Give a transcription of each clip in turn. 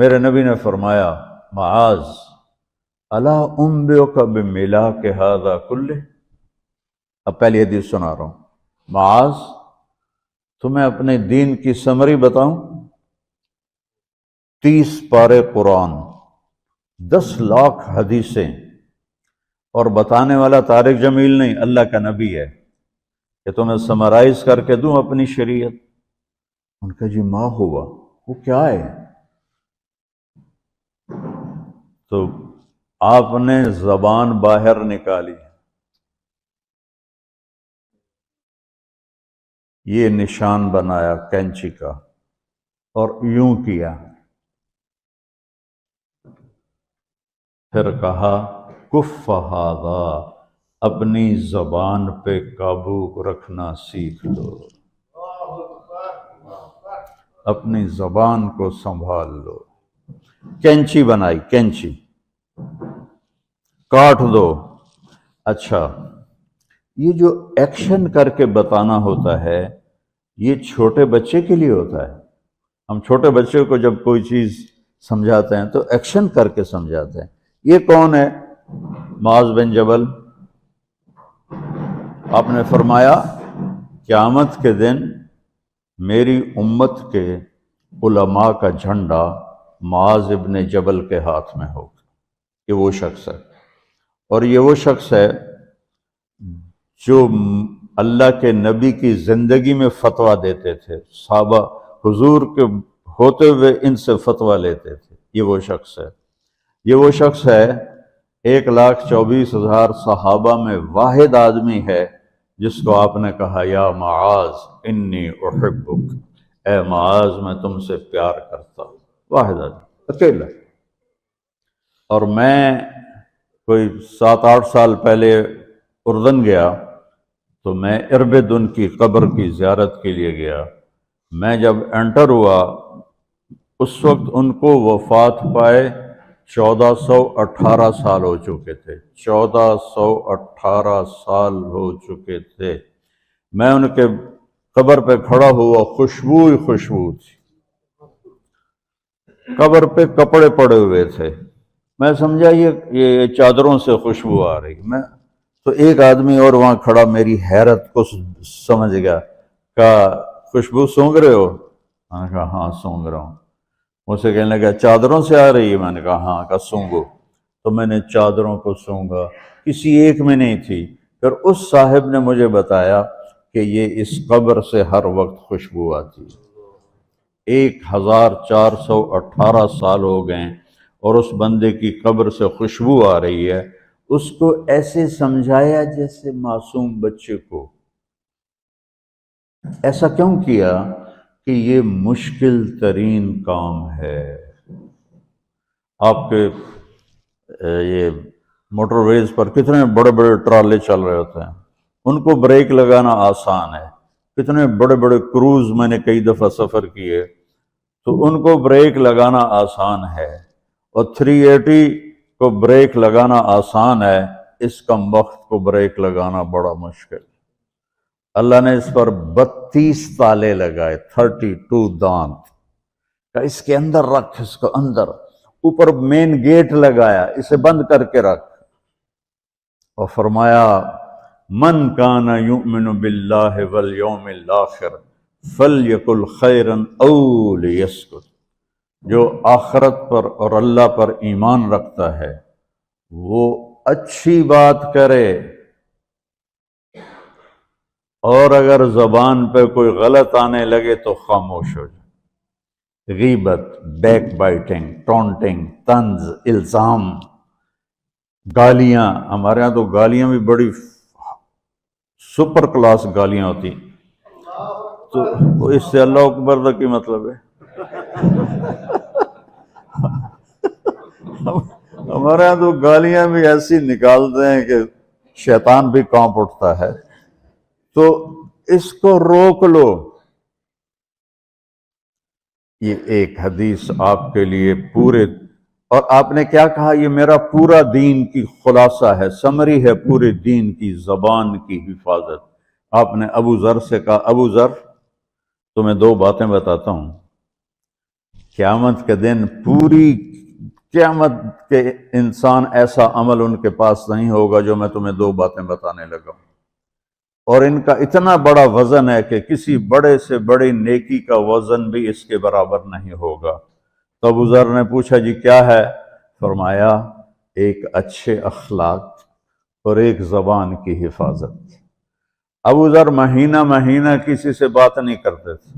میرے نبی نے فرمایا معاذ الا انبئک بملاک ھذا کلہ، اب پہلی حدیث سنا رہا ہوں، معاذ تمہیں اپنے دین کی سمری بتاؤں؟ 30 پارے قرآن، 10 لاکھ حدیثیں، اور بتانے والا طارق جمیل نہیں، اللہ کا نبی ہے، کہ تمہیں سمرائز کر کے دوں اپنی شریعت۔ ان کا جی ما ہوا، وہ کیا ہے؟ تو آپ نے زبان باہر نکالی، یہ نشان بنایا کینچی کا اور یوں کیا، پھر کہا کف ھذا، اپنی زبان پہ قابو رکھنا سیکھ لو، اپنی زبان کو سنبھال لو۔ کینچی بنائی، کینچی کاٹ دو۔ اچھا، یہ جو ایکشن کر کے بتانا ہوتا ہے یہ چھوٹے بچے کے لیے ہوتا ہے۔ ہم چھوٹے بچے کو جب کوئی چیز سمجھاتے ہیں تو ایکشن کر کے سمجھاتے ہیں۔ یہ کون ہے؟ معاذ بن جبل۔ آپ نے فرمایا قیامت کے دن میری امت کے علماء کا جھنڈا معاذ ابن جبل کے ہاتھ میں ہوگا۔ یہ وہ شخص ہے، اور یہ وہ شخص ہے جو اللہ کے نبی کی زندگی میں فتویٰ دیتے تھے، صحابہ حضور کے ہوتے ہوئے ان سے فتویٰ لیتے تھے۔ یہ وہ شخص ہے، یہ وہ شخص ہے 1,24,000 صحابہ میں واحد آدمی ہے جس کو آپ نے کہا یا معاذ انی احبک، اے معاذ میں تم سے پیار کرتا ہوں۔ واحد آدمی، اکیلا۔ اور میں کوئی 7-8 سال پہلے اردن گیا تو میں اربد ان کی قبر کی زیارت کے لیے گیا۔ میں جب انٹر ہوا اس وقت ان کو وفات پائے 1418 سال ہو چکے تھے، 1418 سال ہو چکے تھے۔ میں ان کے قبر پہ کھڑا ہوا، خوشبو ہی خوشبو تھی، قبر پہ کپڑے پڑے ہوئے تھے۔ میں سمجھا یہ چادروں سے خوشبو آ رہی۔ میں تو ایک آدمی اور وہاں کھڑا میری حیرت کو سمجھ گیا، کہا خوشبو سونگ رہے ہو؟ میں نے کہا ہاں سونگ رہا ہوں۔ مجھ سے کہنے لگا چادروں سے آ رہی ہے؟ میں نے کہا ہاں۔ کہا سونگو۔ تو میں نے چادروں کو سونگا، کسی ایک میں نہیں تھی۔ پھر اس صاحب نے مجھے بتایا کہ یہ اس قبر سے ہر وقت خوشبو آتی ہے۔ 1418 سال ہو گئے اور اس بندے کی قبر سے خوشبو آ رہی ہے۔ اس کو ایسے سمجھایا جیسے معصوم بچے کو۔ ایسا کیوں کیا؟ کہ یہ مشکل ترین کام ہے۔ آپ کے یہ موٹر ویز پر کتنے بڑے بڑے ٹرالے چل رہے ہوتے ہیں، ان کو بریک لگانا آسان ہے۔ کتنے بڑے بڑے کروز میں نے کئی دفعہ سفر کیے تو ان کو بریک لگانا آسان ہے، اور 380 کو بریک لگانا آسان ہے، اس کم وقت کو بریک لگانا بڑا مشکل۔ اللہ نے اس پر 32 تالے لگائے، 32 دانت، کہ اس کے اندر رکھ، اس کو اندر، اوپر مین گیٹ لگایا، اسے بند کر کے رکھ، اور فرمایا من کان یؤمن باللہ والیوم الآخر فلیقل خیرا او لیسکت، جو آخرت پر اور اللہ پر ایمان رکھتا ہے وہ اچھی بات کرے، اور اگر زبان پہ کوئی غلط آنے لگے تو خاموش ہو جائے۔ غیبت، بیک بائٹنگ، ٹونٹنگ، طنز، الزام، گالیاں۔ ہمارے ہاں تو گالیاں بھی بڑی سپر کلاس گالیاں ہوتی، تو اس سے اللہ اکبر کا کی مطلب ہے؟ ہمارے ہاں تو گالیاں بھی ایسی نکالتے ہیں کہ شیطان بھی کانپ اٹھتا ہے۔ تو اس کو روک لو۔ یہ ایک حدیث آپ کے لیے پورے، اور آپ نے کیا کہا؟ یہ میرا پورا دین کی خلاصہ ہے، سمری ہے پورے دین کی، زبان کی حفاظت۔ آپ نے ابو ذر سے کہا ابو ذر تمہیں 2 باتیں بتاتا ہوں، قیامت کے دن پوری قیامت کے انسان ایسا عمل ان کے پاس نہیں ہوگا جو میں تمہیں دو باتیں بتانے لگا ہوں، اور ان کا اتنا بڑا وزن ہے کہ کسی بڑے سے بڑی نیکی کا وزن بھی اس کے برابر نہیں ہوگا۔ تو ابو ذر نے پوچھا جی کیا ہے؟ فرمایا ایک اچھے اخلاق اور ایک زبان کی حفاظت۔ ابو ذر مہینہ مہینہ کسی سے بات نہیں کرتے تھے،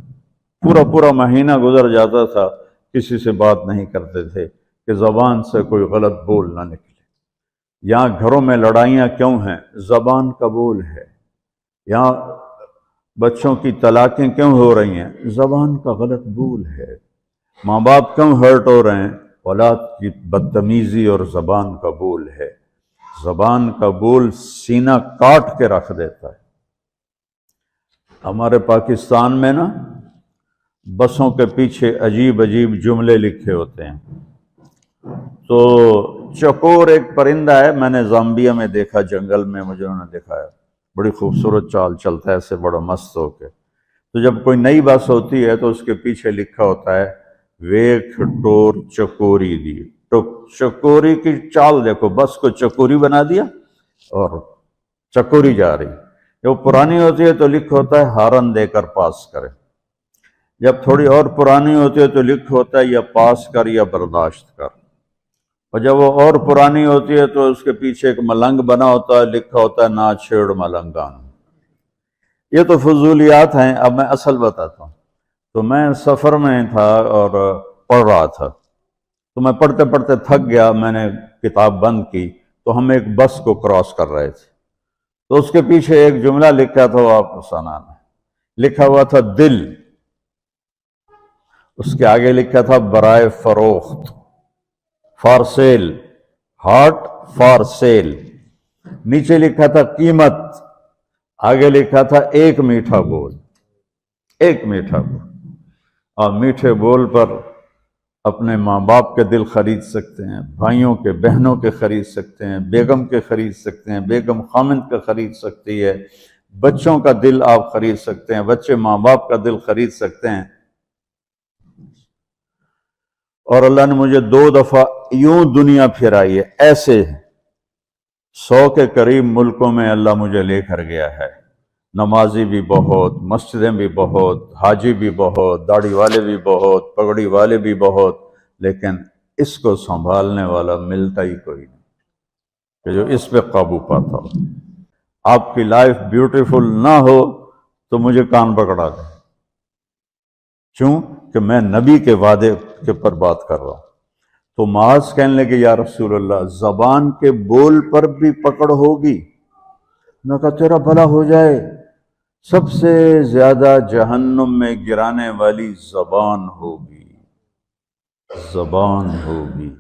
پورا مہینہ گزر جاتا تھا کسی سے بات نہیں کرتے تھے کہ زبان سے کوئی غلط بول نہ نکلے۔ یہاں گھروں میں لڑائیاں کیوں ہیں؟ زبان کا بول ہے۔ یہاں بچوں کی طلاقیں کیوں ہو رہی ہیں؟ زبان کا غلط بول ہے۔ ماں باپ کیوں ہرٹ ہو رہے ہیں؟ اولاد کی بدتمیزی اور زبان کا بول ہے۔ زبان کا بول سینہ کاٹ کے رکھ دیتا ہے۔ ہمارے پاکستان میں نا بسوں کے پیچھے عجیب عجیب جملے لکھے ہوتے ہیں۔ تو چکور ایک پرندہ ہے، میں نے زامبیا میں دیکھا، جنگل میں مجھے انہوں نے دکھایا، بڑی خوبصورت چال چلتا ہے ایسے بڑا مست ہو کے۔ تو جب کوئی نئی بس ہوتی ہے تو اس کے پیچھے لکھا ہوتا ہے ویکھ ٹور چکوری دی۔ تو چکوری کی چال دیکھو، بس کو چکوری بنا دیا اور چکوری جا رہی۔ جب پرانی ہوتی ہے تو لکھ ہوتا ہے ہارن دے کر پاس کرے، جب تھوڑی اور پرانی ہوتی ہے تو لکھ ہوتا ہے یا پاس کر یا برداشت کر، اور جب وہ اور پرانی ہوتی ہے تو اس کے پیچھے ایک ملنگ بنا ہوتا ہے، لکھا ہوتا ہے نا چھیڑ ملنگان۔ یہ تو فضولیات ہیں، اب میں اصل بتاتا ہوں۔ تو میں سفر میں تھا اور پڑھ رہا تھا، تو میں پڑھتے پڑھتے تھک گیا، میں نے کتاب بند کی، تو ہم ایک بس کو کراس کر رہے تھے، تو اس کے پیچھے ایک جملہ لکھا تھا، وہ آپ کو سنانا ہے۔ لکھا ہوا تھا دل، اس کے آگے لکھا تھا برائے فروخت، for sale, heart for sale. نیچے لکھا تھا قیمت، آگے لکھا تھا ایک میٹھا بول، ایک میٹھا بول۔ اور میٹھے بول پر اپنے ماں باپ کے دل خرید سکتے ہیں، بھائیوں کے بہنوں کے خرید سکتے ہیں، بیگم کے خرید سکتے ہیں، بیگم خامند کا خرید سکتی ہے، بچوں کا دل آپ خرید سکتے ہیں، بچے ماں باپ کا دل خرید سکتے ہیں۔ اور اللہ نے مجھے 2 دفعہ یوں دنیا پھرائی ہے، ایسے 100 کے قریب ملکوں میں اللہ مجھے لے کر گیا ہے۔ نمازی بھی بہت، مسجدیں بھی بہت، حاجی بھی بہت، داڑھی والے بھی بہت، پگڑی والے بھی بہت، لیکن اس کو سنبھالنے والا ملتا ہی کوئی نہیں کہ جو اس پہ قابو پاتا ہو۔ آپ کی لائف بیوٹیفل نہ ہو تو مجھے کان پکڑا دیں، کیوں کہ میں نبی کے وعدے کے پر بات کر رہا ہوں۔ تو معاذ کہنے لگے یا رسول اللہ زبان کے بول پر بھی پکڑ ہوگی؟ میں کہا تیرا بھلا ہو جائے، سب سے زیادہ جہنم میں گرانے والی زبان ہوگی، زبان ہوگی۔